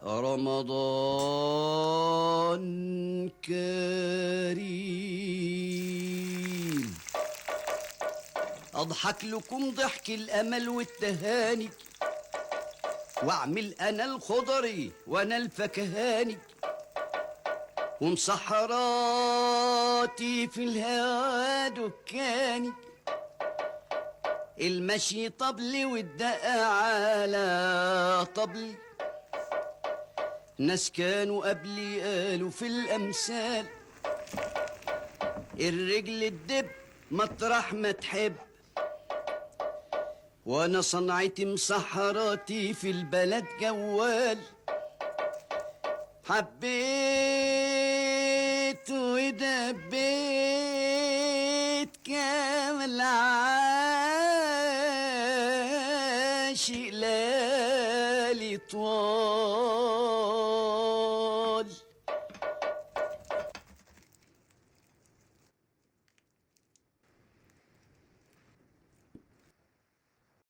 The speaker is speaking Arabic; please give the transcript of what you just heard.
رمضان كريم. أضحك لكم ضحك الأمل والتهاني، وأعمل أنا الخضري وأنا الفكهاني، ومسحراتي في الهوا دكاني، المشي طبلي والدقة على طبلي. ناس كانوا قبلي قالوا في الأمثال، الرجل الدب مطرح ما تحب، وانا صنعتي مسحراتي في البلد جوال. حبيت ودبيت كامل عاشق ليالي طوال.